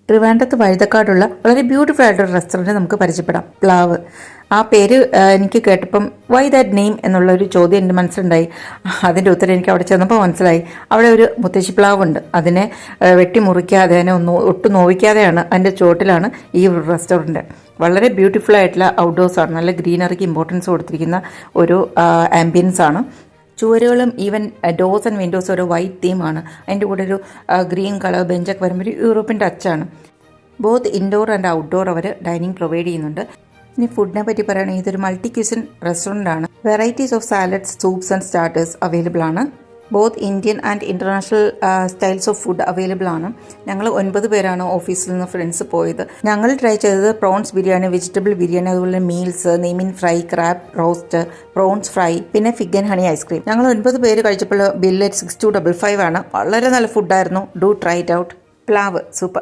ട്രിവാൻഡ്രത്ത് വഴുതക്കാടുള്ള വളരെ ബ്യൂട്ടിഫുൾ ആയിട്ടൊരു റെസ്റ്റോറൻറ്റ് നമുക്ക് പരിചയപ്പെടാം. പ്ലാവ്. ആ പേര് എനിക്ക് കേട്ടപ്പം വൈ ദാറ്റ് നെയിം എന്നുള്ളൊരു ചോദ്യം എൻ്റെ മനസ്സിലുണ്ടായി. അതിൻ്റെ ഉത്തരം എനിക്ക് അവിടെ ചെന്നപ്പോൾ മനസ്സിലായി. അവിടെ ഒരു മുത്തശ്ശി പ്ലാവുണ്ട്. അതിനെ വെട്ടി മുറിക്കാതെ, അതിനെ ഒട്ടും നോവിക്കാതെയാണ്, അതിൻ്റെ ചോട്ടിലാണ് ഈ റെസ്റ്റോറൻറ്റ്. വളരെ ബ്യൂട്ടിഫുൾ ആയിട്ടുള്ള ഔട്ട്ഡോഴ്സാണ്. നല്ല ഗ്രീനറിക്ക് ഇമ്പോർട്ടൻസ് കൊടുത്തിരിക്കുന്ന ഒരു ആംബിയൻസ് ആണ്. ചുവരുകളും ഈവൻ ഡോസ് ആൻഡ് വിൻഡോസ് ഒരു വൈറ്റ് തീമാണ്. അതിൻ്റെ കൂടെ ഒരു ഗ്രീൻ കളർ ബെഞ്ചൊക്കെ വരുമ്പോൾ ഒരു യൂറോപ്യൻ ടച്ചാണ്. ബോത്ത് ഇൻഡോർ ആൻഡ് ഔട്ട്ഡോർ അവർ ഡൈനിങ് പ്രൊവൈഡ് ചെയ്യുന്നുണ്ട്. ഇനി ഫുഡിനെ പറ്റി പറയുകയാണെങ്കിൽ ഇതൊരു മൾട്ടി ക്യൂസിൻ റെസ്റ്റോറൻ്റ് ആണ്. Varieties of salads, soups and starters available ആണ്. Both Indian and international styles of food available ആണ്. ഞങ്ങൾ 9 പേരാണ് ഓഫീസിൽ നിന്ന് ഫ്രണ്ട്സ് പോയത്. ഞങ്ങൾ ട്രൈ ചെയ്തത് പ്രോൺസ് ബിരിയാണി, വെജിറ്റബിൾ ബിരിയാണി, അതുപോലെ മീൽസ്, നെയ്മീൻ fry, crab roast, prawns fry, പിന്നെ ഫിഗ് ആൻഡ് ഹണി ഐസ്ക്രീം. ഞങ്ങൾ 9 പേര് കഴിച്ചപ്പോൾ ബില്ല് 6255 ആണ്. വളരെ നല്ല ഫുഡായിരുന്നു. Do try it out. പ്ലാവ് സൂപ്പർ.